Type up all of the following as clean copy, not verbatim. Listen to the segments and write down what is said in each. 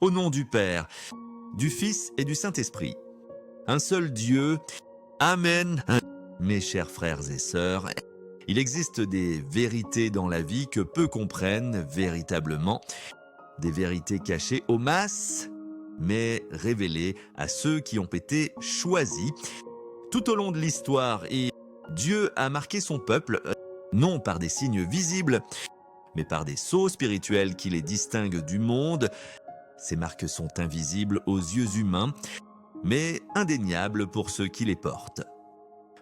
Au nom du Père, du Fils et du Saint-Esprit. Un seul Dieu. Amen. Mes chers frères et sœurs, il existe des vérités dans la vie que peu comprennent véritablement. Des vérités cachées aux masses, mais révélées à ceux qui ont été choisis. Tout au long de l'histoire, et Dieu a marqué son peuple, non par des signes visibles, mais par des sceaux spirituels qui les distinguent du monde. Ces marques sont invisibles aux yeux humains, mais indéniables pour ceux qui les portent.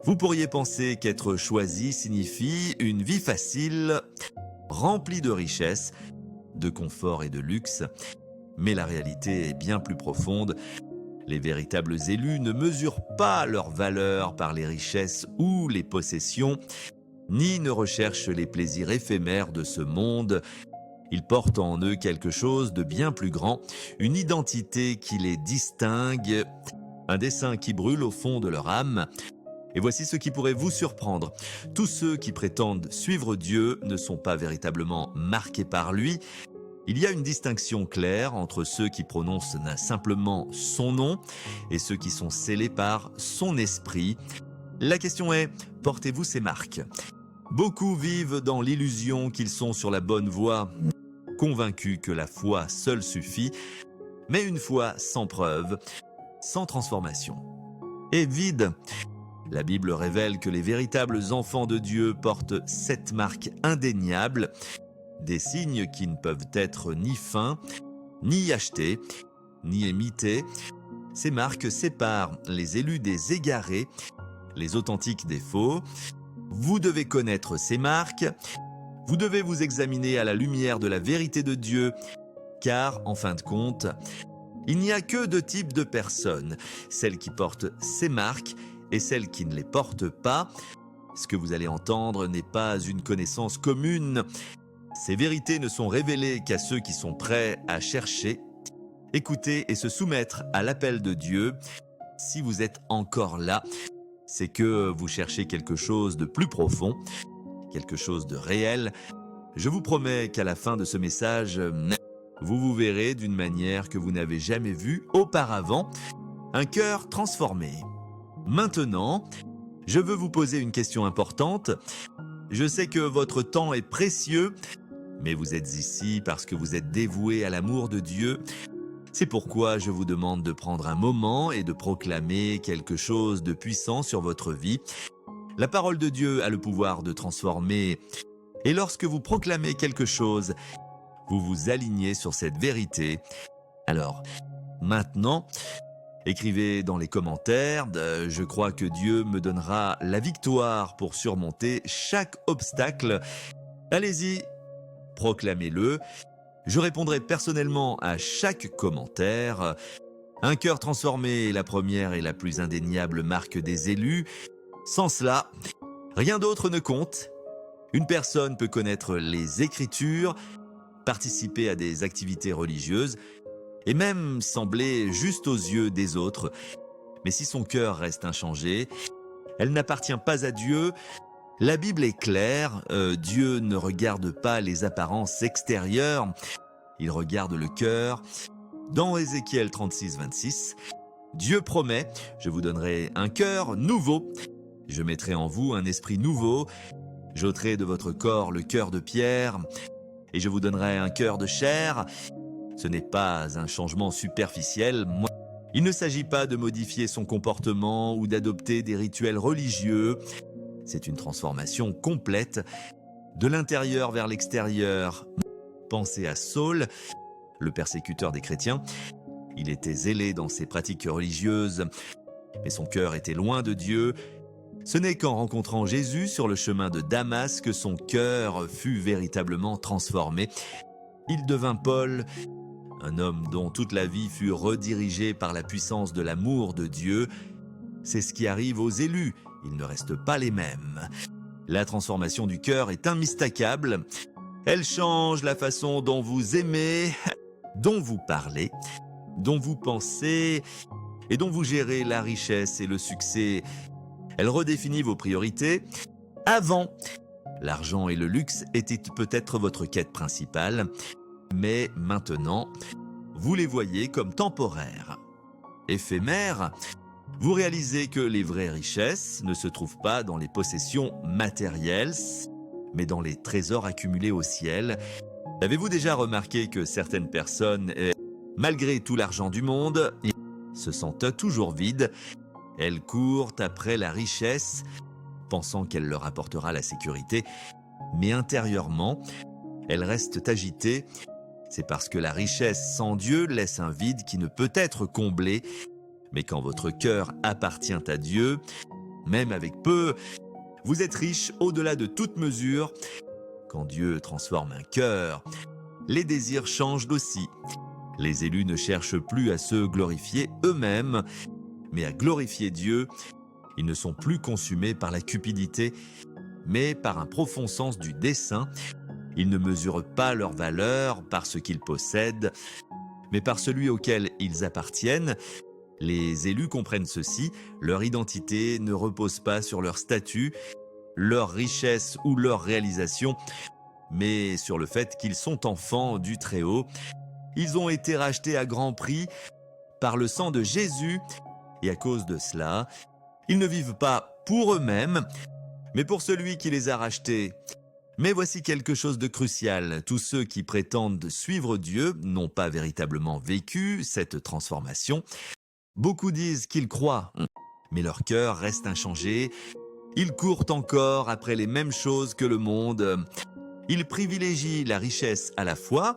Vous pourriez penser qu'être choisi signifie une vie facile, remplie de richesses, de confort et de luxe, mais la réalité est bien plus profonde. Les véritables élus ne mesurent pas leur valeur par les richesses ou les possessions, ni ne recherchent les plaisirs éphémères de ce monde. Ils portent en eux quelque chose de bien plus grand, une identité qui les distingue, un dessein qui brûle au fond de leur âme. Et voici ce qui pourrait vous surprendre. Tous ceux qui prétendent suivre Dieu ne sont pas véritablement marqués par lui. Il y a une distinction claire entre ceux qui prononcent simplement son nom et ceux qui sont scellés par son esprit. La question est, portez-vous ces marques ? Beaucoup vivent dans l'illusion qu'ils sont sur la bonne voie, convaincus que la foi seule suffit, mais une foi sans preuve, sans transformation, est vide. La Bible révèle que les véritables enfants de Dieu portent 7 marques indéniables, des signes qui ne peuvent être ni feints, ni achetés, ni imités. Ces marques séparent les élus des égarés, les authentiques des faux. Vous devez connaître ces marques. Vous devez vous examiner à la lumière de la vérité de Dieu, car, en fin de compte, il n'y a que 2 types de personnes, celles qui portent ces marques et celles qui ne les portent pas. Ce que vous allez entendre n'est pas une connaissance commune. Ces vérités ne sont révélées qu'à ceux qui sont prêts à chercher, écouter et se soumettre à l'appel de Dieu. Si vous êtes encore là, c'est que vous cherchez quelque chose de plus profond, quelque chose de réel. Je vous promets qu'à la fin de ce message, vous vous verrez d'une manière que vous n'avez jamais vue auparavant, un cœur transformé. Maintenant, je veux vous poser une question importante. Je sais que votre temps est précieux, mais vous êtes ici parce que vous êtes dévoué à l'amour de Dieu. C'est pourquoi je vous demande de prendre un moment et de proclamer quelque chose de puissant sur votre vie. La parole de Dieu a le pouvoir de transformer. Et lorsque vous proclamez quelque chose, vous vous alignez sur cette vérité. Alors, maintenant, écrivez dans les commentaires, je crois que Dieu me donnera la victoire pour surmonter chaque obstacle. Allez-y, proclamez-le. Je répondrai personnellement à chaque commentaire. Un cœur transformé est la première et la plus indéniable marque des élus. Sans cela, rien d'autre ne compte. Une personne peut connaître les Écritures, participer à des activités religieuses et même sembler juste aux yeux des autres. Mais si son cœur reste inchangé, elle n'appartient pas à Dieu. La Bible est claire, Dieu ne regarde pas les apparences extérieures, il regarde le cœur. Dans Ézéchiel 36, 26, Dieu promet, je vous donnerai un cœur nouveau, je mettrai en vous un esprit nouveau, j'ôterai de votre corps le cœur de pierre, et je vous donnerai un cœur de chair. Ce n'est pas un changement superficiel. Il ne s'agit pas de modifier son comportement ou d'adopter des rituels religieux. C'est une transformation complète, de l'intérieur vers l'extérieur. Pensez à Saul, le persécuteur des chrétiens. Il était zélé dans ses pratiques religieuses, mais son cœur était loin de Dieu. Ce n'est qu'en rencontrant Jésus sur le chemin de Damas que son cœur fut véritablement transformé. Il devint Paul, un homme dont toute la vie fut redirigée par la puissance de l'amour de Dieu. C'est ce qui arrive aux élus, ils ne restent pas les mêmes. La transformation du cœur est imistakable. Elle change la façon dont vous aimez, dont vous parlez, dont vous pensez et dont vous gérez la richesse et le succès. Elle redéfinit vos priorités. Avant, l'argent et le luxe étaient peut-être votre quête principale, mais maintenant, vous les voyez comme temporaires. Éphémères, vous réalisez que les vraies richesses ne se trouvent pas dans les possessions matérielles, mais dans les trésors accumulés au ciel. Avez-vous déjà remarqué que certaines personnes, malgré tout l'argent du monde, se sentent toujours vides? Elles courent après la richesse, pensant qu'elle leur apportera la sécurité, mais intérieurement, elles restent agitées. C'est parce que la richesse sans Dieu laisse un vide qui ne peut être comblé. Mais quand votre cœur appartient à Dieu, même avec peu, vous êtes riche au-delà de toute mesure. Quand Dieu transforme un cœur, les désirs changent d'aussi. Les élus ne cherchent plus à se glorifier eux-mêmes, mais à glorifier Dieu. Ils ne sont plus consumés par la cupidité, mais par un profond sens du dessein. Ils ne mesurent pas leur valeur par ce qu'ils possèdent, mais par celui auquel ils appartiennent. Les élus comprennent ceci, leur identité ne repose pas sur leur statut, leur richesse ou leur réalisation, mais sur le fait qu'ils sont enfants du Très-Haut. Ils ont été rachetés à grand prix par le sang de Jésus, et à cause de cela, ils ne vivent pas pour eux-mêmes, mais pour celui qui les a rachetés. Mais voici quelque chose de crucial. Tous ceux qui prétendent suivre Dieu n'ont pas véritablement vécu cette transformation. Beaucoup disent qu'ils croient, mais leur cœur reste inchangé. Ils courent encore après les mêmes choses que le monde. Ils privilégient la richesse à la foi,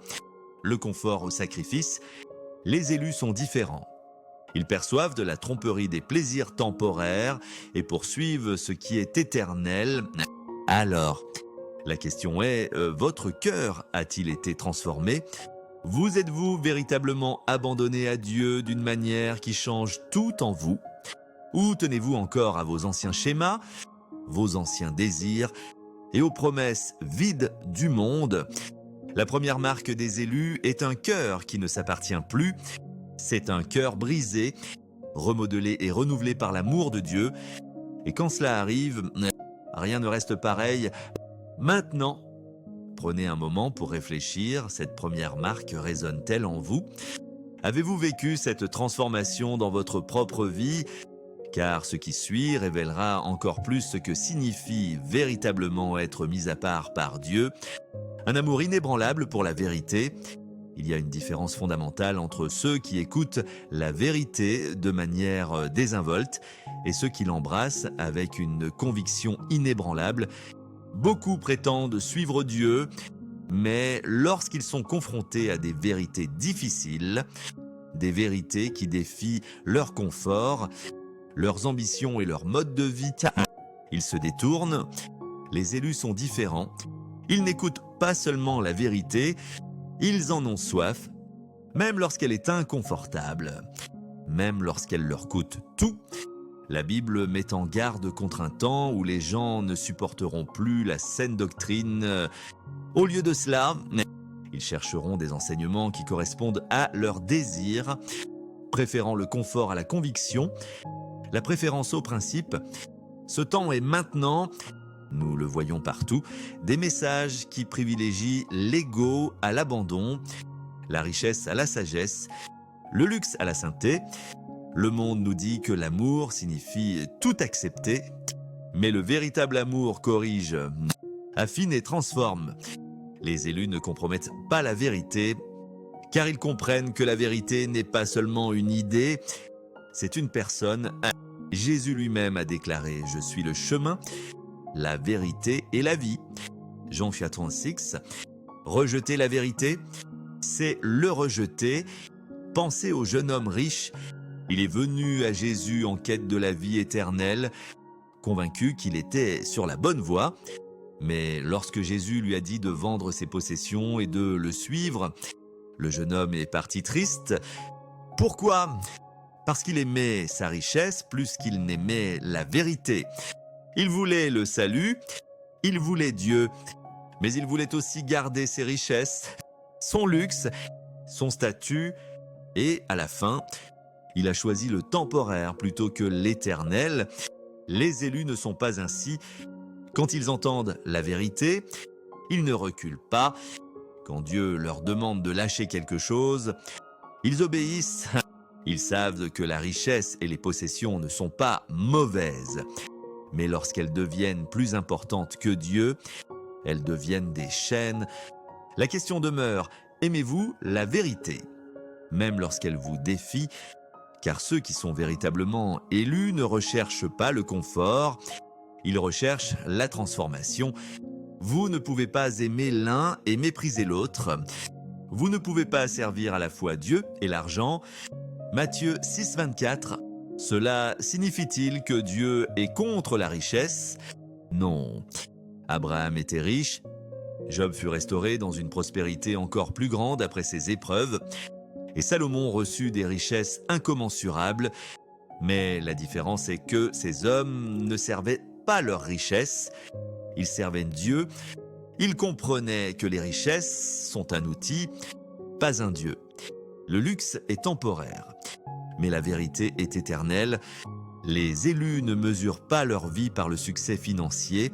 le confort au sacrifice. Les élus sont différents. Ils perçoivent de la tromperie des plaisirs temporaires et poursuivent ce qui est éternel. Alors, la question est, votre cœur a-t-il été transformé? Vous êtes-vous véritablement abandonné à Dieu d'une manière qui change tout en vous? Ou tenez-vous encore à vos anciens schémas, vos anciens désirs et aux promesses vides du monde? La première marque des élus est un cœur qui ne s'appartient plus. C'est un cœur brisé, remodelé et renouvelé par l'amour de Dieu. Et quand cela arrive, rien ne reste pareil. Maintenant, prenez un moment pour réfléchir. Cette première marque résonne-t-elle en vous? Avez-vous vécu cette transformation dans votre propre vie? Car ce qui suit révélera encore plus ce que signifie véritablement être mis à part par Dieu. Un amour inébranlable pour la vérité. Il y a une différence fondamentale entre ceux qui écoutent la vérité de manière désinvolte et ceux qui l'embrassent avec une conviction inébranlable. Beaucoup prétendent suivre Dieu, mais lorsqu'ils sont confrontés à des vérités difficiles, des vérités qui défient leur confort, leurs ambitions et leur mode de vie, ils se détournent. Les élus sont différents. Ils n'écoutent pas seulement la vérité, ils en ont soif, même lorsqu'elle est inconfortable, même lorsqu'elle leur coûte tout. La Bible met en garde contre un temps où les gens ne supporteront plus la saine doctrine. Au lieu de cela, ils chercheront des enseignements qui correspondent à leurs désirs, préférant le confort à la conviction, la préférence au principe. Ce temps est maintenant. Nous le voyons partout, des messages qui privilégient l'ego à l'abandon, la richesse à la sagesse, le luxe à la sainteté. Le monde nous dit que l'amour signifie tout accepter, mais le véritable amour corrige, affine et transforme. Les élus ne compromettent pas la vérité, car ils comprennent que la vérité n'est pas seulement une idée, c'est une personne. Jésus lui-même a déclaré « Je suis le chemin ». La vérité et la vie. Jean 4:36. Rejeter la vérité, c'est le rejeter. Pensez au jeune homme riche. Il est venu à Jésus en quête de la vie éternelle, convaincu qu'il était sur la bonne voie. Mais lorsque Jésus lui a dit de vendre ses possessions et de le suivre, le jeune homme est parti triste. Pourquoi? Parce qu'il aimait sa richesse plus qu'il n'aimait la vérité. Il voulait le salut, il voulait Dieu, mais il voulait aussi garder ses richesses, son luxe, son statut, et à la fin, il a choisi le temporaire plutôt que l'éternel. Les élus ne sont pas ainsi. Quand ils entendent la vérité, ils ne reculent pas. Quand Dieu leur demande de lâcher quelque chose, Ils obéissent. Ils savent que la richesse et les possessions ne sont pas mauvaises. Mais lorsqu'elles deviennent plus importantes que Dieu, elles deviennent des chaînes. La question demeure, aimez-vous la vérité? Même lorsqu'elle vous défie, car ceux qui sont véritablement élus ne recherchent pas le confort, ils recherchent la transformation. Vous ne pouvez pas aimer l'un et mépriser l'autre. Vous ne pouvez pas servir à la fois Dieu et l'argent. Matthieu 6, 24. Cela signifie-t-il que Dieu est contre la richesse? Non. Abraham était riche. Job fut restauré dans une prospérité encore plus grande après ses épreuves. Et Salomon reçut des richesses incommensurables. Mais la différence est que ces hommes ne servaient pas leurs richesses. Ils servaient Dieu. Ils comprenaient que les richesses sont un outil, pas un Dieu. Le luxe est temporaire, mais la vérité est éternelle. Les élus ne mesurent pas leur vie par le succès financier,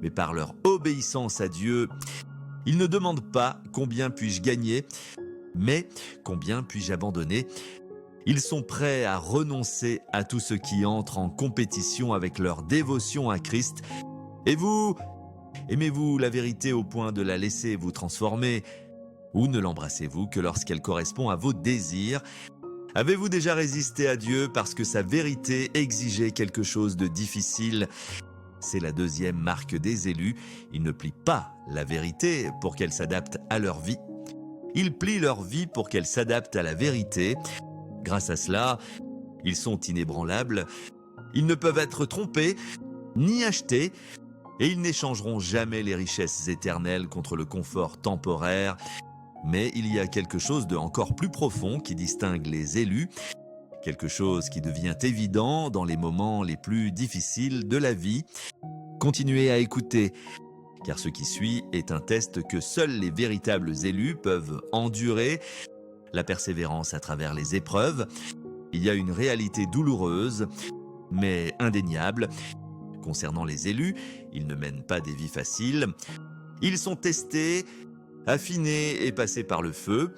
mais par leur obéissance à Dieu. Ils ne demandent pas combien puis-je gagner, mais combien puis-je abandonner. Ils sont prêts à renoncer à tout ce qui entre en compétition avec leur dévotion à Christ. Et vous, aimez-vous la vérité au point de la laisser vous transformer? Ou ne l'embrassez-vous que lorsqu'elle correspond à vos désirs? Avez-vous déjà résisté à Dieu parce que sa vérité exigeait quelque chose de difficile? C'est la deuxième marque des élus. Ils ne plient pas la vérité pour qu'elle s'adapte à leur vie. Ils plient leur vie pour qu'elle s'adapte à la vérité. Grâce à cela, ils sont inébranlables. Ils ne peuvent être trompés, ni achetés, et ils n'échangeront jamais les richesses éternelles contre le confort temporaire. Mais il y a quelque chose de encore plus profond qui distingue les élus, quelque chose qui devient évident dans les moments les plus difficiles de la vie. Continuez à écouter, car ce qui suit est un test que seuls les véritables élus peuvent endurer, la persévérance à travers les épreuves. Il y a une réalité douloureuse, mais indéniable. Concernant les élus, ils ne mènent pas des vies faciles. Ils sont testés, affinés et passés par le feu.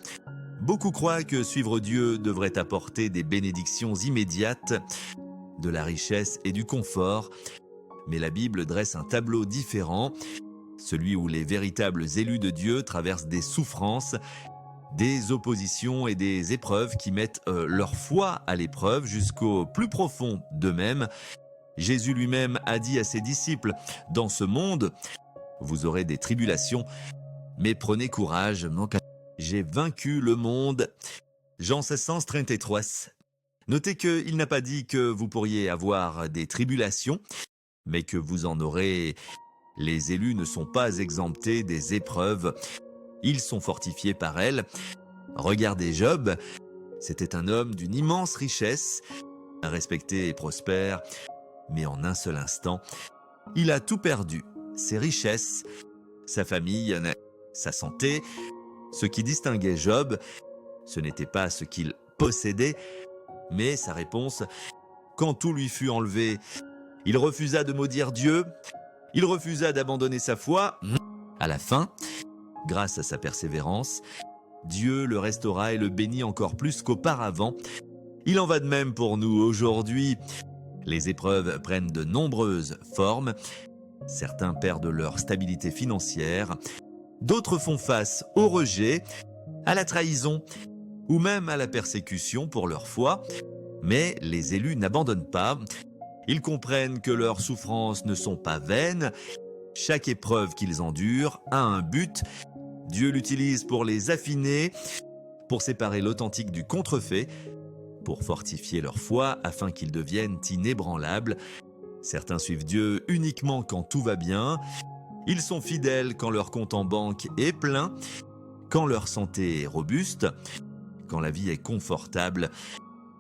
Beaucoup croient que suivre Dieu devrait apporter des bénédictions immédiates, de la richesse et du confort. Mais la Bible dresse un tableau différent, celui où les véritables élus de Dieu traversent des souffrances, des oppositions et des épreuves qui mettent leur foi à l'épreuve jusqu'au plus profond d'eux-mêmes. Jésus lui-même a dit à ses disciples, « Dans ce monde, vous aurez des tribulations, mais prenez courage, j'ai vaincu le monde. » Jean 16, 33. Notez qu'il n'a pas dit que vous pourriez avoir des tribulations, mais que vous en aurez. Les élus ne sont pas exemptés des épreuves. Ils sont fortifiés par elles. Regardez Job, c'était un homme d'une immense richesse, respecté et prospère, mais en un seul instant, il a tout perdu, ses richesses, sa famille, sa santé. Ce qui distinguait Job, ce n'était pas ce qu'il possédait, mais sa réponse. Quand tout lui fut enlevé, il refusa de maudire Dieu, il refusa d'abandonner sa foi. À la fin, grâce à sa persévérance, Dieu le restaura et le bénit encore plus qu'auparavant. Il en va de même pour nous aujourd'hui. Les épreuves prennent de nombreuses formes. Certains perdent leur stabilité financière. D'autres font face au rejet, à la trahison ou même à la persécution pour leur foi. Mais les élus n'abandonnent pas. Ils comprennent que leurs souffrances ne sont pas vaines. Chaque épreuve qu'ils endurent a un but. Dieu l'utilise pour les affiner, pour séparer l'authentique du contrefait, pour fortifier leur foi afin qu'ils deviennent inébranlables. Certains suivent Dieu uniquement quand tout va bien. Ils sont fidèles quand leur compte en banque est plein, quand leur santé est robuste, quand la vie est confortable.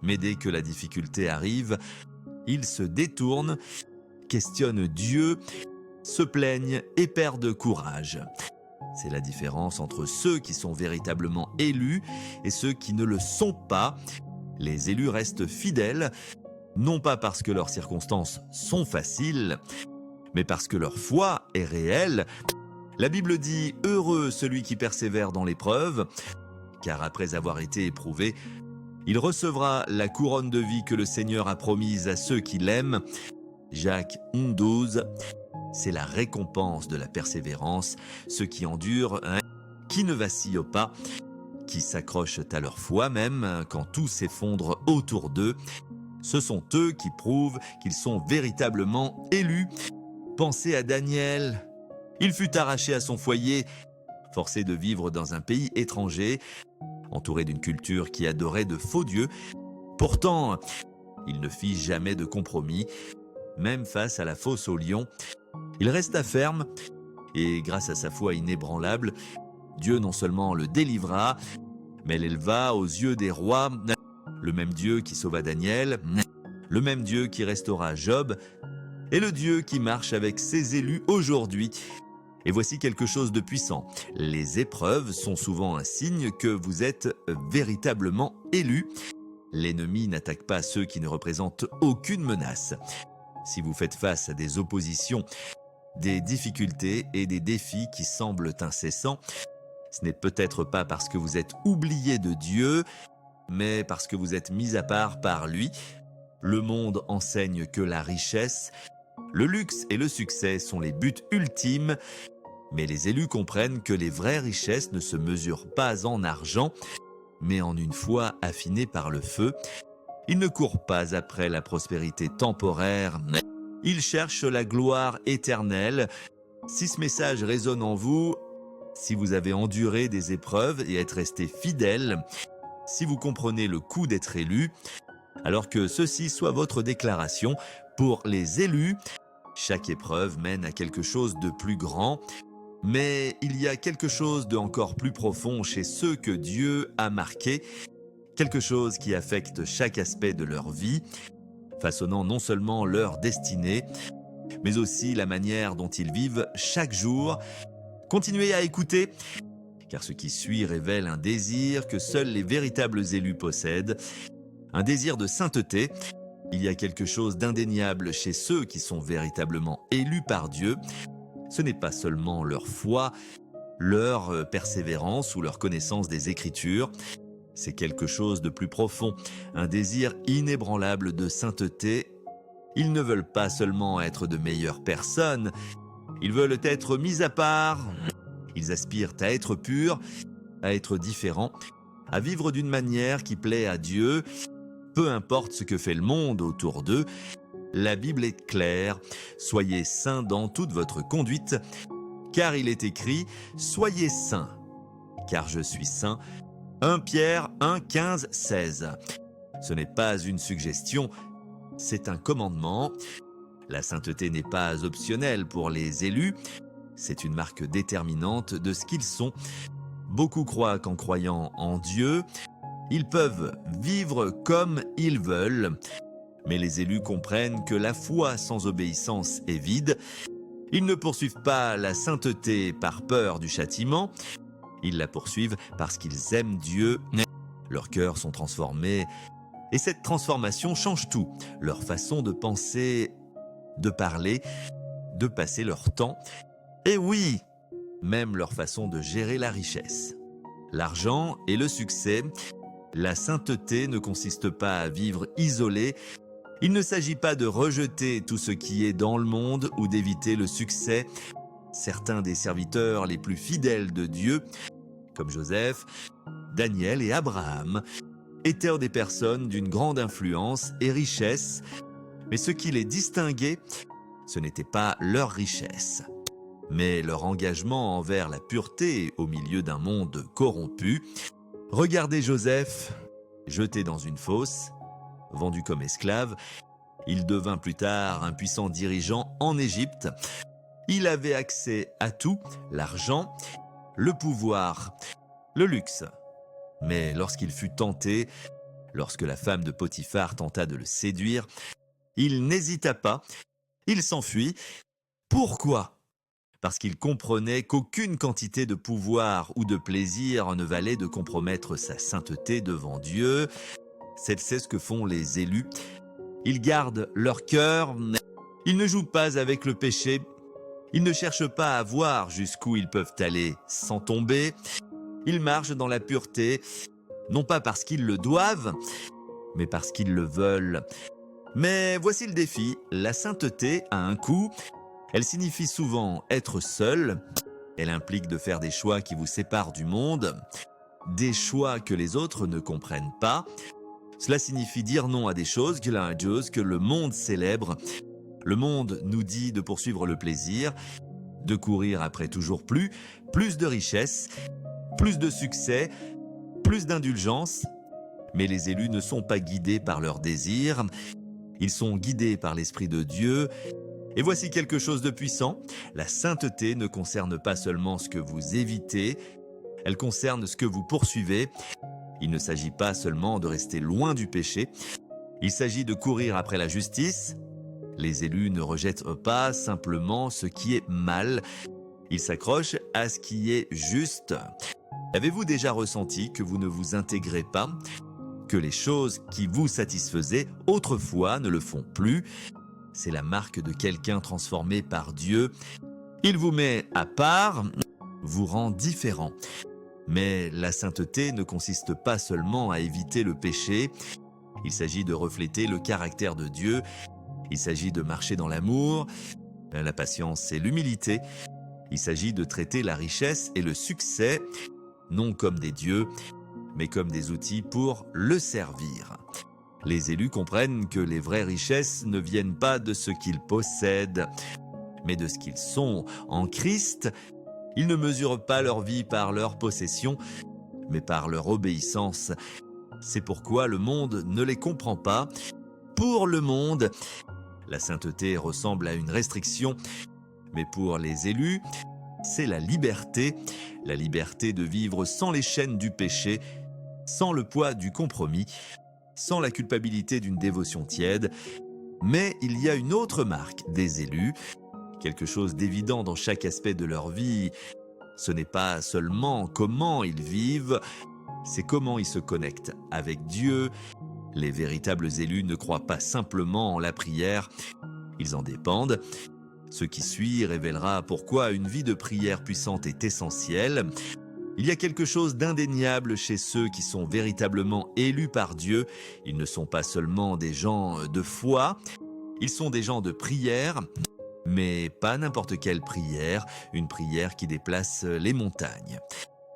Mais dès que la difficulté arrive, ils se détournent, questionnent Dieu, se plaignent et perdent courage. C'est la différence entre ceux qui sont véritablement élus et ceux qui ne le sont pas. Les élus restent fidèles, non pas parce que leurs circonstances sont faciles, mais parce que leur foi est réelle. La Bible dit « Heureux celui qui persévère dans l'épreuve », car après avoir été éprouvé, il recevra la couronne de vie que le Seigneur a promise à ceux qui l'aiment. Jacques 1,12. C'est la récompense de la persévérance, ceux qui endurent, qui ne vacillent pas, qui s'accrochent à leur foi même quand tout s'effondre autour d'eux. Ce sont eux qui prouvent qu'ils sont véritablement élus. Pensez à Daniel. Il fut arraché à son foyer, forcé de vivre dans un pays étranger, entouré d'une culture qui adorait de faux dieux. Pourtant, il ne fit jamais de compromis, même face à la fosse aux lions. Il resta ferme et, grâce à sa foi inébranlable, Dieu non seulement le délivra, mais l'éleva aux yeux des rois, le même Dieu qui sauva Daniel, le même Dieu qui restaura Job, et le Dieu qui marche avec ses élus aujourd'hui. Et voici quelque chose de puissant. Les épreuves sont souvent un signe que vous êtes véritablement élus. L'ennemi n'attaque pas ceux qui ne représentent aucune menace. Si vous faites face à des oppositions, des difficultés et des défis qui semblent incessants, ce n'est peut-être pas parce que vous êtes oublié de Dieu, mais parce que vous êtes mis à part par lui. Le monde enseigne que la richesse, le luxe et le succès sont les buts ultimes, mais les élus comprennent que les vraies richesses ne se mesurent pas en argent, mais en une foi affinée par le feu. Ils ne courent pas après la prospérité temporaire, ils cherchent la gloire éternelle. Si ce message résonne en vous, si vous avez enduré des épreuves et êtes resté fidèle, si vous comprenez le coût d'être élu, alors que ceci soit votre déclaration, pour les élus, chaque épreuve mène à quelque chose de plus grand, mais il y a quelque chose de encore plus profond chez ceux que Dieu a marqués, quelque chose qui affecte chaque aspect de leur vie, façonnant non seulement leur destinée, mais aussi la manière dont ils vivent chaque jour. Continuez à écouter, car ce qui suit révèle un désir que seuls les véritables élus possèdent, un désir de sainteté. Il y a quelque chose d'indéniable chez ceux qui sont véritablement élus par Dieu. Ce n'est pas seulement leur foi, leur persévérance ou leur connaissance des Écritures. C'est quelque chose de plus profond, un désir inébranlable de sainteté. Ils ne veulent pas seulement être de meilleures personnes, ils veulent être mis à part. Ils aspirent à être purs, à être différents, à vivre d'une manière qui plaît à Dieu. Peu importe ce que fait le monde autour d'eux, la Bible est claire. Soyez saints dans toute votre conduite, car il est écrit « Soyez saints, car je suis saint ». 1 Pierre 1, 15, 16. Ce n'est pas une suggestion, c'est un commandement. La sainteté n'est pas optionnelle pour les élus, c'est une marque déterminante de ce qu'ils sont. Beaucoup croient qu'en croyant en Dieu, ils peuvent vivre comme ils veulent. Mais les élus comprennent que la foi sans obéissance est vide. Ils ne poursuivent pas la sainteté par peur du châtiment. Ils la poursuivent parce qu'ils aiment Dieu. Leurs cœurs sont transformés et cette transformation change tout. Leur façon de penser, de parler, de passer leur temps. Et oui, même leur façon de gérer la richesse. L'argent et le succès. La sainteté ne consiste pas à vivre isolé. Il ne s'agit pas de rejeter tout ce qui est dans le monde ou d'éviter le succès. Certains des serviteurs les plus fidèles de Dieu, comme Joseph, Daniel et Abraham, étaient des personnes d'une grande influence et richesse, mais ce qui les distinguait, ce n'était pas leur richesse, mais leur engagement envers la pureté au milieu d'un monde corrompu. Regardez Joseph, jeté dans une fosse, vendu comme esclave, il devint plus tard un puissant dirigeant en Égypte. Il avait accès à tout, l'argent, le pouvoir, le luxe. Mais lorsqu'il fut tenté, lorsque la femme de Potiphar tenta de le séduire, il n'hésita pas, il s'enfuit. Pourquoi ? Parce qu'il comprenait qu'aucune quantité de pouvoir ou de plaisir ne valait de compromettre sa sainteté devant Dieu. C'est ce que font les élus. Ils gardent leur cœur, ils ne jouent pas avec le péché, ils ne cherchent pas à voir jusqu'où ils peuvent aller sans tomber. Ils marchent dans la pureté, non pas parce qu'ils le doivent, mais parce qu'ils le veulent. Mais voici le défi, la sainteté a un coût. Elle signifie souvent être seul. Elle implique de faire des choix qui vous séparent du monde, des choix que les autres ne comprennent pas. Cela signifie dire non à des choses que le monde célèbre. Le monde nous dit de poursuivre le plaisir, de courir après toujours plus de richesses, plus de succès, plus d'indulgence. Mais les élus ne sont pas guidés par leurs désirs, ils sont guidés par l'Esprit de Dieu. Et voici quelque chose de puissant, la sainteté ne concerne pas seulement ce que vous évitez, elle concerne ce que vous poursuivez. Il ne s'agit pas seulement de rester loin du péché, il s'agit de courir après la justice. Les élus ne rejettent pas simplement ce qui est mal, ils s'accrochent à ce qui est juste. Avez-vous déjà ressenti que vous ne vous intégrez pas, que les choses qui vous satisfaisaient autrefois ne le font plus? C'est la marque de quelqu'un transformé par Dieu. Il vous met à part, vous rend différent. Mais la sainteté ne consiste pas seulement à éviter le péché, il s'agit de refléter le caractère de Dieu, il s'agit de marcher dans l'amour, la patience et l'humilité, il s'agit de traiter la richesse et le succès, non comme des dieux, mais comme des outils pour le servir. Les élus comprennent que les vraies richesses ne viennent pas de ce qu'ils possèdent, mais de ce qu'ils sont en Christ. Ils ne mesurent pas leur vie par leur possession, mais par leur obéissance. C'est pourquoi le monde ne les comprend pas. Pour le monde, la sainteté ressemble à une restriction, mais pour les élus, c'est la liberté de vivre sans les chaînes du péché, sans le poids du compromis, sans la culpabilité d'une dévotion tiède. Mais il y a une autre marque des élus, quelque chose d'évident dans chaque aspect de leur vie. Ce n'est pas seulement comment ils vivent, c'est comment ils se connectent avec Dieu. Les véritables élus ne croient pas simplement en la prière, ils en dépendent. Ce qui suit révélera pourquoi une vie de prière puissante est essentielle. Il y a quelque chose d'indéniable chez ceux qui sont véritablement élus par Dieu. Ils ne sont pas seulement des gens de foi, ils sont des gens de prière, mais pas n'importe quelle prière, une prière qui déplace les montagnes,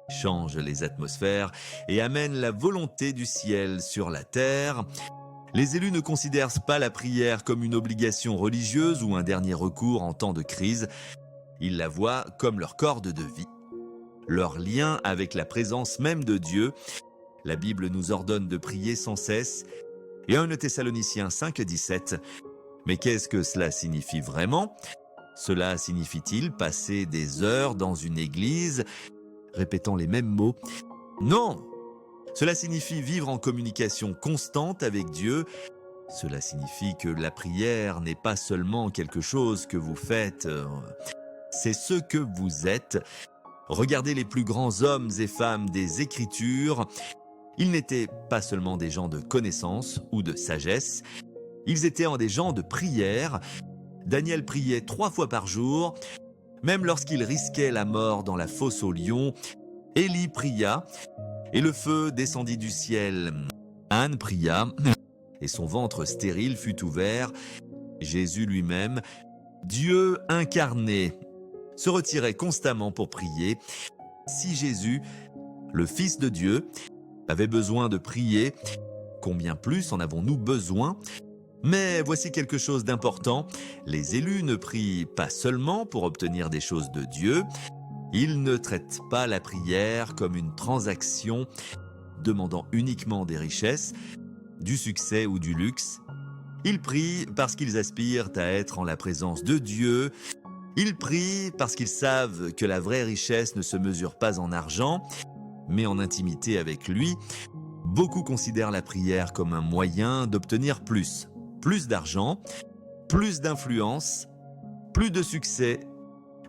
change les atmosphères et amène la volonté du ciel sur la terre. Les élus ne considèrent pas la prière comme une obligation religieuse ou un dernier recours en temps de crise. Ils la voient comme leur corde de vie, leur lien avec la présence même de Dieu. La Bible nous ordonne de prier sans cesse. Et 1 Thessaloniciens 5,17. Mais qu'est-ce que cela signifie vraiment? Cela signifie-t-il passer des heures dans une église, répétant les mêmes mots? Non! Cela signifie vivre en communication constante avec Dieu. Cela signifie que la prière n'est pas seulement quelque chose que vous faites, c'est ce que vous êtes. Regardez les plus grands hommes et femmes des Écritures. Ils n'étaient pas seulement des gens de connaissance ou de sagesse, ils étaient des gens de prière. Daniel priait 3 fois par jour, même lorsqu'il risquait la mort dans la fosse aux lions. Élie pria, et le feu descendit du ciel. Anne pria, et son ventre stérile fut ouvert. Jésus lui-même, Dieu incarné, se retirait constamment pour prier. Si Jésus, le Fils de Dieu, avait besoin de prier, combien plus en avons-nous besoin? Mais voici quelque chose d'important, les élus ne prient pas seulement pour obtenir des choses de Dieu, ils ne traitent pas la prière comme une transaction demandant uniquement des richesses, du succès ou du luxe. Ils prient parce qu'ils aspirent à être en la présence de Dieu. Ils prient parce qu'ils savent que la vraie richesse ne se mesure pas en argent, mais en intimité avec lui. Beaucoup considèrent la prière comme un moyen d'obtenir plus d'argent, plus d'influence, plus de succès.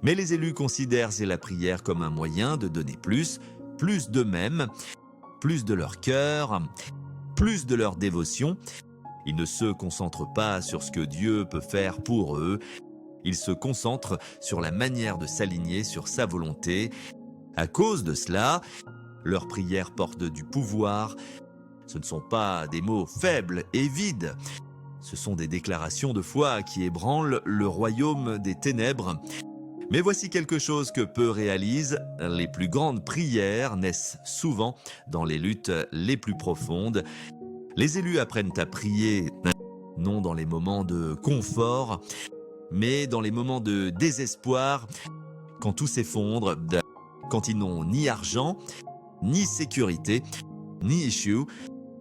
Mais les élus considèrent la prière comme un moyen de donner plus d'eux-mêmes, plus de leur cœur, plus de leur dévotion. Ils ne se concentrent pas sur ce que Dieu peut faire pour eux. Ils se concentrent sur la manière de s'aligner sur sa volonté. À cause de cela, leurs prières portent du pouvoir. Ce ne sont pas des mots faibles et vides. Ce sont des déclarations de foi qui ébranlent le royaume des ténèbres. Mais voici quelque chose que peu réalisent. Les plus grandes prières naissent souvent dans les luttes les plus profondes. Les élus apprennent à prier, non dans les moments de confort, mais dans les moments de désespoir, quand tout s'effondre, quand ils n'ont ni argent, ni sécurité, ni issue.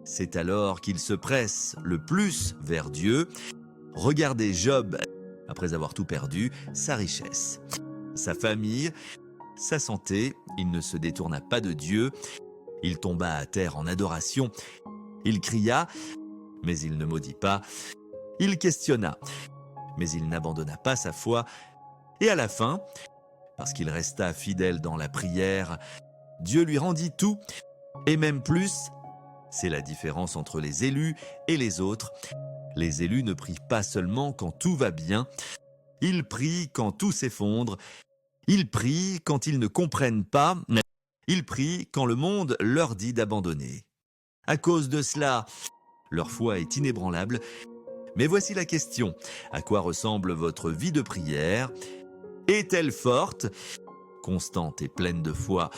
C'est alors qu'ils se pressent le plus vers Dieu. Regardez Job, après avoir tout perdu, sa richesse, sa famille, sa santé, il ne se détourna pas de Dieu. Il tomba à terre en adoration. Il cria, mais il ne maudit pas. Il questionna, mais il n'abandonna pas sa foi. Et à la fin, parce qu'il resta fidèle dans la prière, Dieu lui rendit tout, et même plus. C'est la différence entre les élus et les autres. Les élus ne prient pas seulement quand tout va bien, ils prient quand tout s'effondre, ils prient quand ils ne comprennent pas, ils prient quand le monde leur dit d'abandonner. À cause de cela, leur foi est inébranlable. Mais voici la question, à quoi ressemble votre vie de prière? Est-elle forte, constante et pleine de foi?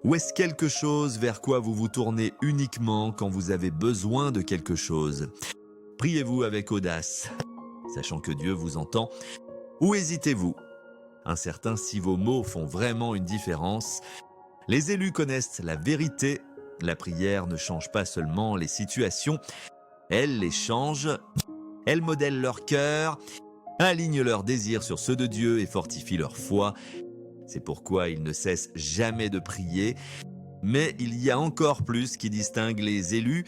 Ou est-ce quelque chose vers quoi vous vous tournez uniquement quand vous avez besoin de quelque chose? Priez-vous avec audace, sachant que Dieu vous entend, ou hésitez-vous? Incertain si vos mots font vraiment une différence. Les élus connaissent la vérité. La prière ne change pas seulement les situations, elle les change. Elle modèle leur cœur, aligne leurs désirs sur ceux de Dieu et fortifie leur foi. C'est pourquoi ils ne cessent jamais de prier. Mais il y a encore plus qui distingue les élus.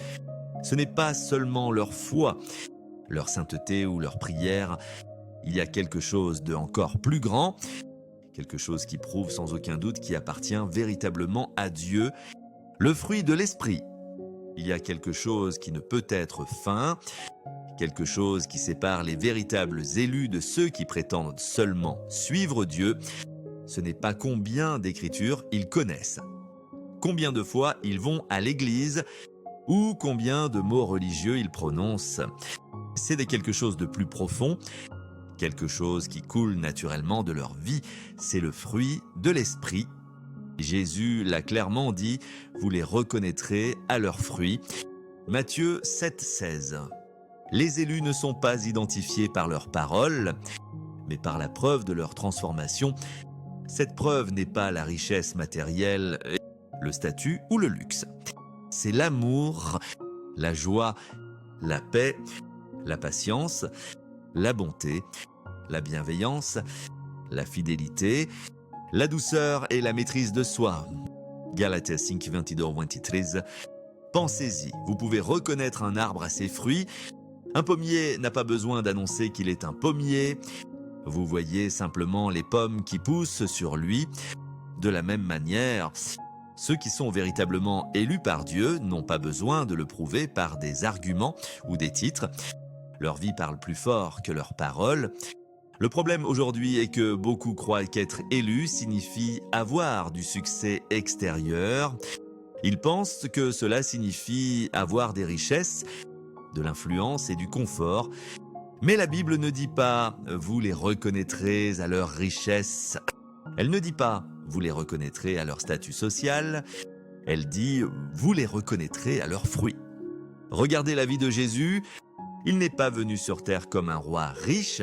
Ce n'est pas seulement leur foi, leur sainteté ou leur prière. Il y a quelque chose de encore plus grand, quelque chose qui prouve sans aucun doute qui appartient véritablement à Dieu, le fruit de l'esprit. Il y a quelque chose qui ne peut être feint, quelque chose qui sépare les véritables élus de ceux qui prétendent seulement suivre Dieu. Ce n'est pas combien d'écritures ils connaissent, combien de fois ils vont à l'église ou combien de mots religieux ils prononcent. C'est quelque chose de plus profond, quelque chose qui coule naturellement de leur vie. C'est le fruit de l'esprit. Jésus l'a clairement dit, vous les reconnaîtrez à leurs fruits. Matthieu 7,16. Les élus ne sont pas identifiés par leurs paroles, mais par la preuve de leur transformation. Cette preuve n'est pas la richesse matérielle, le statut ou le luxe. C'est l'amour, la joie, la paix, la patience, la bonté, la bienveillance, la fidélité, la douceur et la maîtrise de soi. Galates 5, 22-23. Pensez-y, vous pouvez reconnaître un arbre à ses fruits. Un pommier n'a pas besoin d'annoncer qu'il est un pommier. Vous voyez simplement les pommes qui poussent sur lui. De la même manière, ceux qui sont véritablement élus par Dieu n'ont pas besoin de le prouver par des arguments ou des titres. Leur vie parle plus fort que leurs paroles. Le problème aujourd'hui est que beaucoup croient qu'être élu signifie avoir du succès extérieur. Ils pensent que cela signifie avoir des richesses, de l'influence et du confort. Mais la Bible ne dit pas « vous les reconnaîtrez à leur richesse ». Elle ne dit pas « vous les reconnaîtrez à leur statut social ». Elle dit « vous les reconnaîtrez à leurs fruits ». Regardez la vie de Jésus. Il n'est pas venu sur terre comme un roi riche.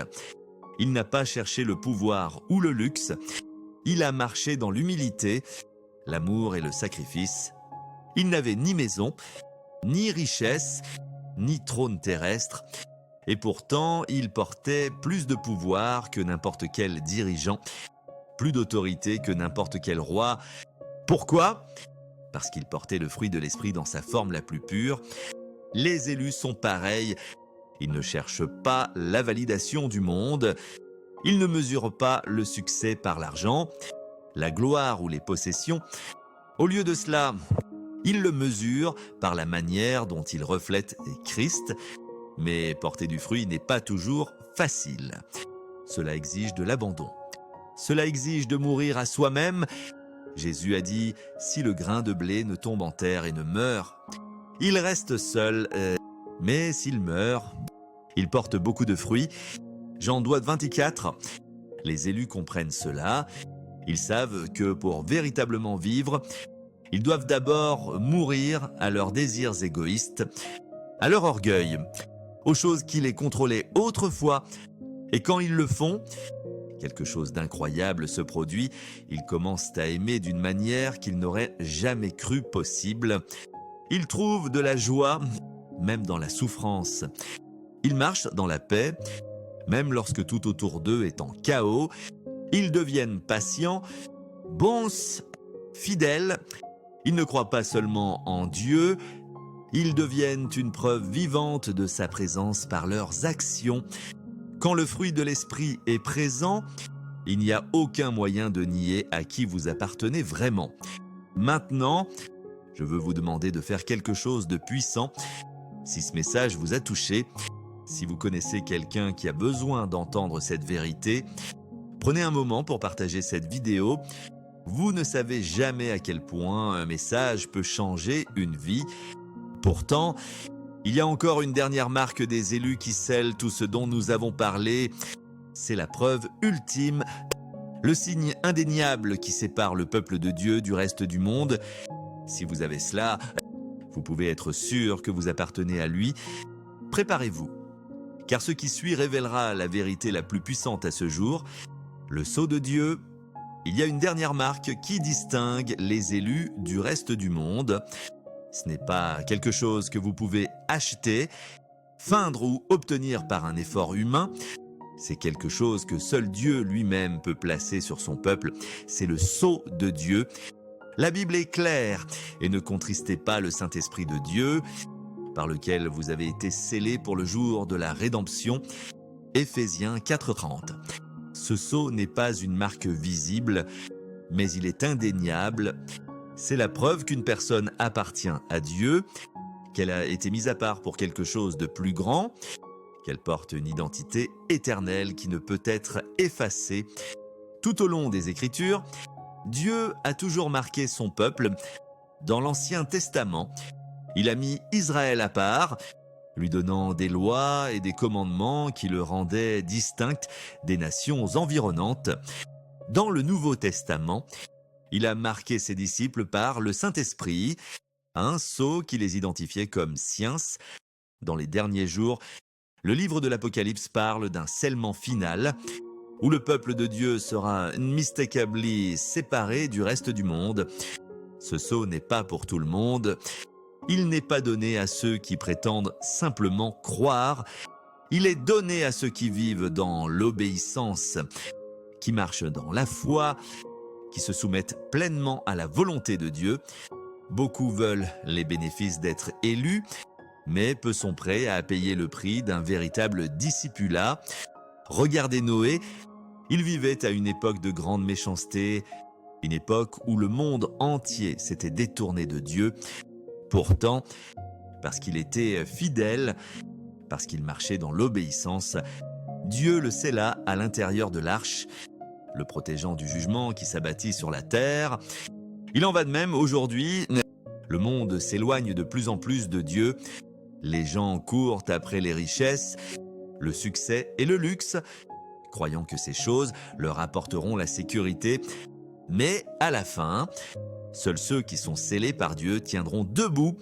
Il n'a pas cherché le pouvoir ou le luxe. Il a marché dans l'humilité, l'amour et le sacrifice. Il n'avait ni maison, ni richesse, ni trône terrestre. Et pourtant, il portait plus de pouvoir que n'importe quel dirigeant, plus d'autorité que n'importe quel roi. Pourquoi? Parce qu'il portait le fruit de l'esprit dans sa forme la plus pure. Les élus sont pareils. Ils ne cherchent pas la validation du monde. Ils ne mesurent pas le succès par l'argent, la gloire ou les possessions. Au lieu de cela, ils le mesurent par la manière dont ils reflètent Christ. Mais porter du fruit n'est pas toujours facile. Cela exige de l'abandon. Cela exige de mourir à soi-même Jésus a dit « Si le grain de blé ne tombe en terre et ne meurt, il reste seul, mais s'il meurt, il porte beaucoup de fruits. » Jean 2,24. Les élus comprennent cela. Ils savent que pour véritablement vivre, ils doivent d'abord mourir à leurs désirs égoïstes, à leur orgueil, aux choses qui les contrôlaient autrefois. Et quand ils le font, quelque chose d'incroyable se produit. Ils commencent à aimer d'une manière qu'ils n'auraient jamais cru possible. Ils trouvent de la joie, même dans la souffrance. Ils marchent dans la paix, même lorsque tout autour d'eux est en chaos. Ils deviennent patients, bons, fidèles. Ils ne croient pas seulement en Dieu, ils deviennent une preuve vivante de sa présence par leurs actions. Quand le fruit de l'esprit est présent, il n'y a aucun moyen de nier à qui vous appartenez vraiment. Maintenant, je veux vous demander de faire quelque chose de puissant. Si ce message vous a touché, si vous connaissez quelqu'un qui a besoin d'entendre cette vérité, prenez un moment pour partager cette vidéo. Vous ne savez jamais à quel point un message peut changer une vie. Pourtant, il y a encore une dernière marque des élus qui scelle tout ce dont nous avons parlé. C'est la preuve ultime, le signe indéniable qui sépare le peuple de Dieu du reste du monde. Si vous avez cela, vous pouvez être sûr que vous appartenez à lui. Préparez-vous, car ce qui suit révélera la vérité la plus puissante à ce jour, le sceau de Dieu. Il y a une dernière marque qui distingue les élus du reste du monde. Ce n'est pas quelque chose que vous pouvez acheter, feindre ou obtenir par un effort humain. C'est quelque chose que seul Dieu lui-même peut placer sur son peuple. C'est le sceau de Dieu. La Bible est claire et ne contristez pas le Saint-Esprit de Dieu, par lequel vous avez été scellés pour le jour de la rédemption. Éphésiens 4,30. Ce sceau n'est pas une marque visible, mais il est indéniable. C'est la preuve qu'une personne appartient à Dieu, qu'elle a été mise à part pour quelque chose de plus grand, qu'elle porte une identité éternelle qui ne peut être effacée. Tout au long des Écritures, Dieu a toujours marqué son peuple. Dans l'Ancien Testament, il a mis Israël à part, lui donnant des lois et des commandements qui le rendaient distinct des nations environnantes. Dans le Nouveau Testament, il a marqué ses disciples par le Saint-Esprit, un sceau qui les identifiait comme siens. Dans les derniers jours, le livre de l'Apocalypse parle d'un scellement final, où le peuple de Dieu sera unmistakably séparé du reste du monde. Ce sceau n'est pas pour tout le monde. Il n'est pas donné à ceux qui prétendent simplement croire. Il est donné à ceux qui vivent dans l'obéissance, qui marchent dans la foi, qui se soumettent pleinement à la volonté de Dieu. Beaucoup veulent les bénéfices d'être élus, mais peu sont prêts à payer le prix d'un véritable discipulat. Regardez Noé, il vivait à une époque de grande méchanceté, une époque où le monde entier s'était détourné de Dieu. Pourtant, parce qu'il était fidèle, parce qu'il marchait dans l'obéissance, Dieu le scella à l'intérieur de l'arche, le protégeant du jugement qui s'abattit sur la terre. Il en va de même aujourd'hui. Le monde s'éloigne de plus en plus de Dieu. Les gens courent après les richesses, le succès et le luxe, croyant que ces choses leur apporteront la sécurité. Mais à la fin, seuls ceux qui sont scellés par Dieu tiendront debout.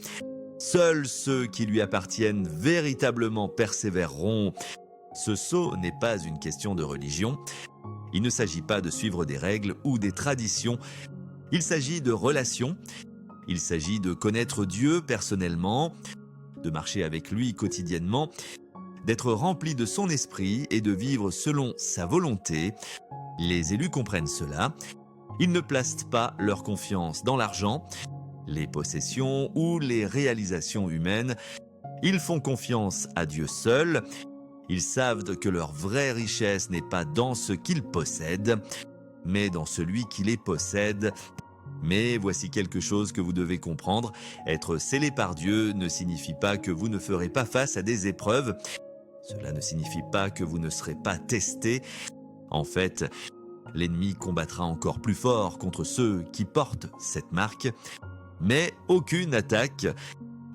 Seuls ceux qui lui appartiennent véritablement persévéreront. Ce sceau n'est pas une question de religion. Il ne s'agit pas de suivre des règles ou des traditions. Il s'agit de relations. Il s'agit de connaître Dieu personnellement, de marcher avec lui quotidiennement, d'être rempli de son esprit et de vivre selon sa volonté. Les élus comprennent cela. Ils ne placent pas leur confiance dans l'argent, les possessions ou les réalisations humaines. Ils font confiance à Dieu seul. Ils savent que leur vraie richesse n'est pas dans ce qu'ils possèdent, mais dans celui qui les possède. Mais voici quelque chose que vous devez comprendre. Être scellé par Dieu ne signifie pas que vous ne ferez pas face à des épreuves. Cela ne signifie pas que vous ne serez pas testé. En fait, L'ennemi combattra encore plus fort contre ceux qui portent cette marque, mais aucune attaque,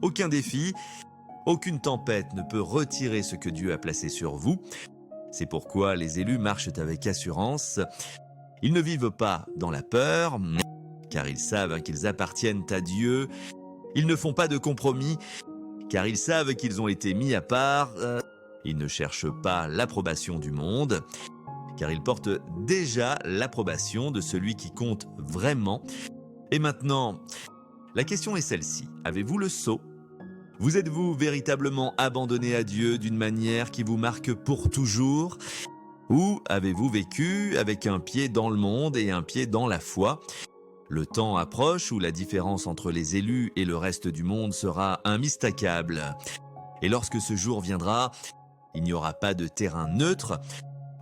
aucun défi, aucune tempête ne peut retirer ce que Dieu a placé sur vous. C'est pourquoi les élus marchent avec assurance. Ils ne vivent pas dans la peur, car ils savent qu'ils appartiennent à Dieu. Ils ne font pas de compromis, car ils savent qu'ils ont été mis à part. Ils ne cherchent pas l'approbation du monde, car ils portent déjà l'approbation de celui qui compte vraiment. Et maintenant, la question est celle-ci. Avez-vous le sceau ? Vous êtes-vous véritablement abandonné à Dieu d'une manière qui vous marque pour toujours ? Ou avez-vous vécu avec un pied dans le monde et un pied dans la foi ? Le temps approche où la différence entre les élus et le reste du monde sera immistakable. Et lorsque ce jour viendra, il n'y aura pas de terrain neutre.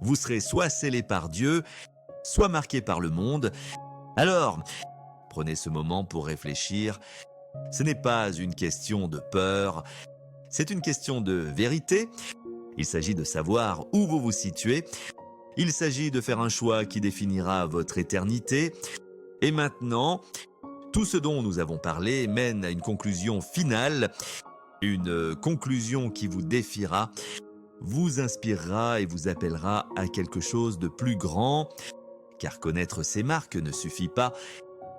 Vous serez soit scellé par Dieu, soit marqué par le monde. Alors, prenez ce moment pour réfléchir. Ce n'est pas une question de peur, c'est une question de vérité. Il s'agit de savoir où vous vous situez. Il s'agit de faire un choix qui définira votre éternité. Et maintenant, tout ce dont nous avons parlé mène à une conclusion finale, une conclusion qui vous défiera, vous inspirera et vous appellera à quelque chose de plus grand. Car connaître ces marques ne suffit pas.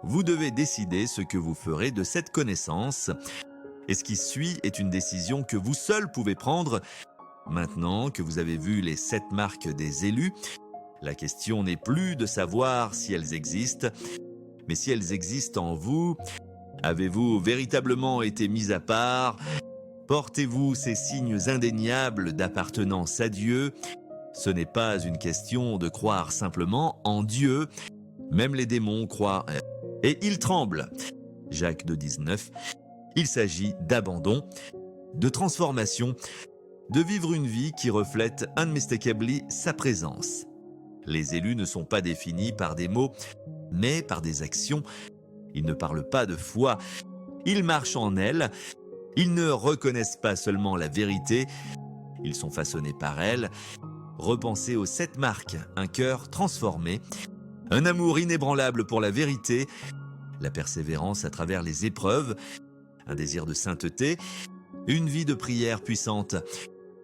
Vous devez décider ce que vous ferez de cette connaissance. Et ce qui suit est une décision que vous seul pouvez prendre. Maintenant que vous avez vu les 7 marques des élus, la question n'est plus de savoir si elles existent, mais si elles existent en vous. Avez-vous véritablement été mis à part ? Portez-vous ces signes indéniables d'appartenance à Dieu ? Ce n'est pas une question de croire simplement en Dieu. Même les démons croient et ils tremblent. Jacques 2,19. Il s'agit d'abandon, de transformation, de vivre une vie qui reflète unmistakably sa présence. Les élus ne sont pas définis par des mots, mais par des actions. Ils ne parlent pas de foi, ils marchent en elle. Ils ne reconnaissent pas seulement la vérité, ils sont façonnés par elle. Repensez aux 7 marques, un cœur transformé, un amour inébranlable pour la vérité, la persévérance à travers les épreuves, un désir de sainteté, une vie de prière puissante,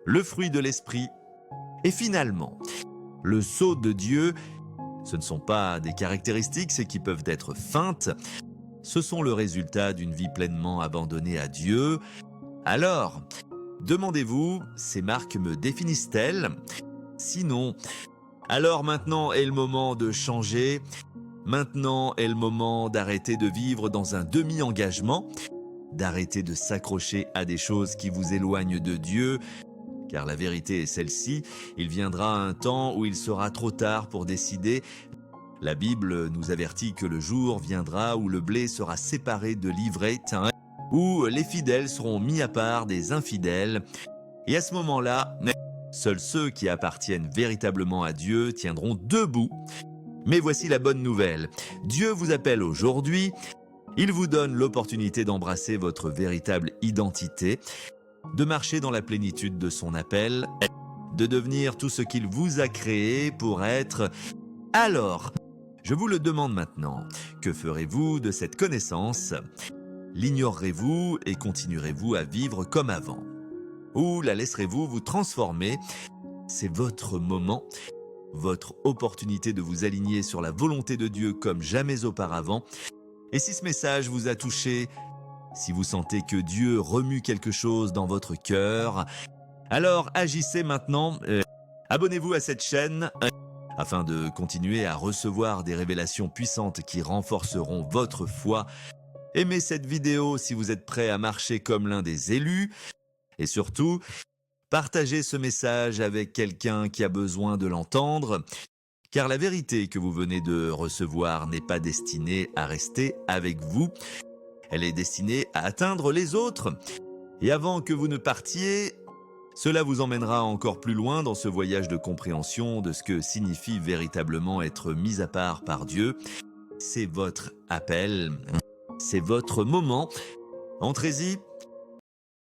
le fruit de l'esprit. Et finalement, le sceau de Dieu, ce ne sont pas des caractéristiques qui peuvent être feintes, ce sont le résultat d'une vie pleinement abandonnée à Dieu. Alors, demandez-vous, ces marques me définissent-elles ? Sinon, alors maintenant est le moment de changer. Maintenant est le moment d'arrêter de vivre dans un demi-engagement, d'arrêter de s'accrocher à des choses qui vous éloignent de Dieu, car la vérité est celle-ci, il viendra un temps où il sera trop tard pour décider. La Bible nous avertit que le jour viendra où le blé sera séparé de l'ivraie, où les fidèles seront mis à part des infidèles. Et à ce moment-là, seuls ceux qui appartiennent véritablement à Dieu tiendront debout. Mais voici la bonne nouvelle. Dieu vous appelle aujourd'hui. Il vous donne l'opportunité d'embrasser votre véritable identité, de marcher dans la plénitude de son appel, de devenir tout ce qu'il vous a créé pour être. Alors, je vous le demande maintenant, que ferez-vous de cette connaissance ? L'ignorerez-vous et continuerez-vous à vivre comme avant ? Ou la laisserez-vous vous transformer ? C'est votre moment, votre opportunité de vous aligner sur la volonté de Dieu comme jamais auparavant. Et si ce message vous a touché, si vous sentez que Dieu remue quelque chose dans votre cœur, alors agissez maintenant. Abonnez-vous à cette chaîne afin de continuer à recevoir des révélations puissantes qui renforceront votre foi. Aimez cette vidéo si vous êtes prêt à marcher comme l'un des élus. Et surtout, partagez ce message avec quelqu'un qui a besoin de l'entendre, car la vérité que vous venez de recevoir n'est pas destinée à rester avec vous. Elle est destinée à atteindre les autres. Et avant que vous ne partiez, cela vous emmènera encore plus loin dans ce voyage de compréhension de ce que signifie véritablement être mis à part par Dieu. C'est votre appel, c'est votre moment. Entrez-y,